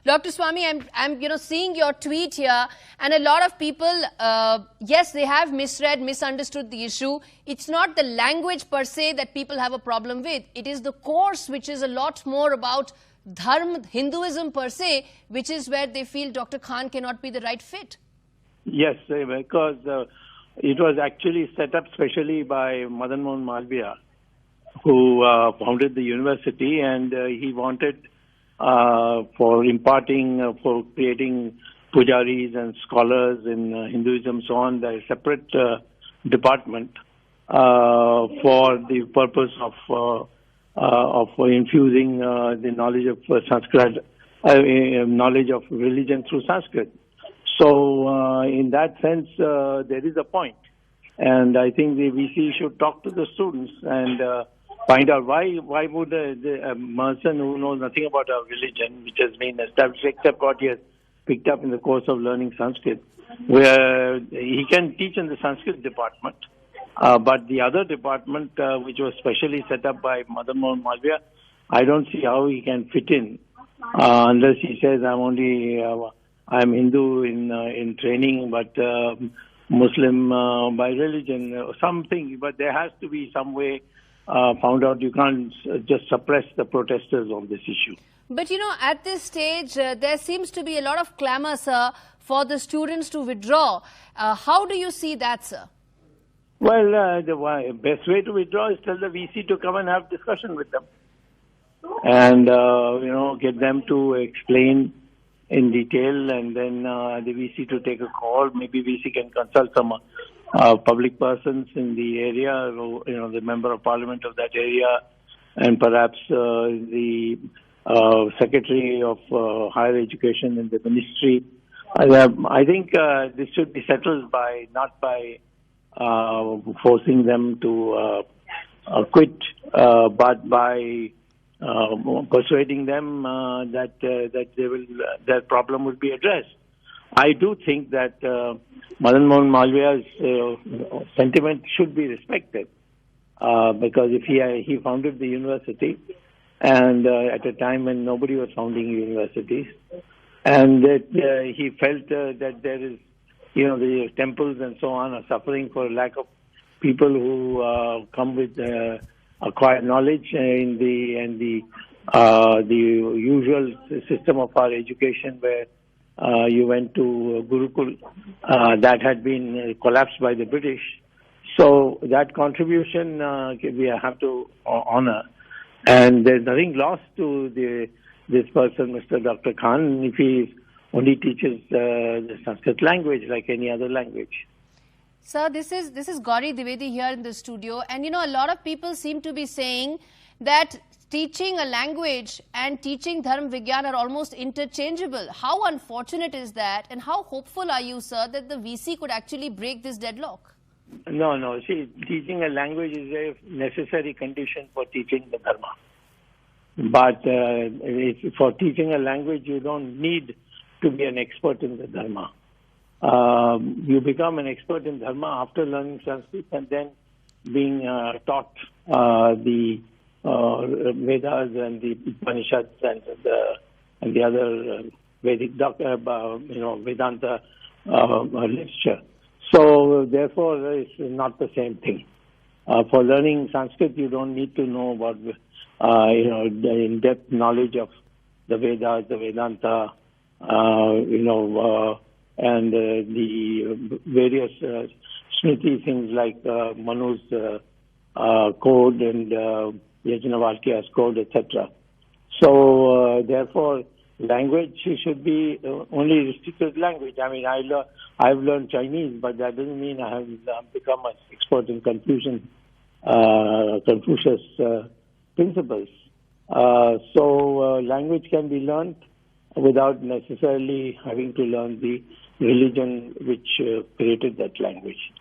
Dr. Swamy, I'm seeing your tweet here, and a lot of people, yes, they have misread, misunderstood the issue. It's not the language per se that people have a problem with. It is the course, which is a lot more about Dharma, Hinduism per se, which is where they feel Dr. Khan cannot be the right fit. Yes, because it was actually set up specially by Madan Mohan Malviya, who founded the university, and he wanted for imparting, for creating pujaris and scholars in Hinduism, so on, the separate department for the purpose of infusing the knowledge of Sanskrit, knowledge of religion through Sanskrit. So in that sense, there is a point. And I think the VC should talk to the students and find out why would a person who knows nothing about our religion, which has been established except what he has picked up in the course of learning Sanskrit, where he can teach in the Sanskrit department, but the other department, which was specially set up by Madan Mohan Malviya, I don't see how he can fit in unless he says I'm Hindu in training, but Muslim by religion or something. But there has to be some way found out. You can't just suppress the protesters on this issue. But at this stage, there seems to be a lot of clamor, sir, for the students to withdraw. How do you see that, sir? Well, the best way to withdraw is tell the VC to come and have discussion with them, and get them to explain in detail, and then the VC to take a call. Maybe VC can consult some public persons in the area, the member of parliament of that area, and perhaps the secretary of higher education in the ministry. I think this should be settled not by forcing them to quit, but by persuading them that their problem will be addressed. I do think that Madan Mohan Malviya's sentiment should be respected, because if he founded the university, and at a time when nobody was founding universities, and that he felt that there is, the temples and so on are suffering for lack of people who come with acquired knowledge in the usual system of our education, where you went to Gurukul, that had been collapsed by the British. So that contribution we have to honor, and there's nothing lost to this person, Mr. Dr. Khan, if he only teaches the Sanskrit language like any other language. Sir, this is Gauri Dwivedi here in the studio, and a lot of people seem to be saying that teaching a language and teaching Dharma Vigyan are almost interchangeable. How unfortunate is that, and how hopeful are you, sir, that the VC could actually break this deadlock? No. See, teaching a language is a necessary condition for teaching the Dharma. But for teaching a language, you don't need to be an expert in the Dharma. You become an expert in Dharma after learning Sanskrit and then being taught the Vedas and the Upanishads and the other Vedic Vedanta literature. So therefore, it's not the same thing. For learning Sanskrit, you don't need to know about the in-depth knowledge of the Vedas, the Vedanta, and the various Smriti things like Manu's code and Yajnavalkya's code, etc. So therefore, language should be only restricted language. I mean, I've learned Chinese, but that doesn't mean I have become an expert in Confucius principles. So language can be learned without necessarily having to learn the religion which created that language.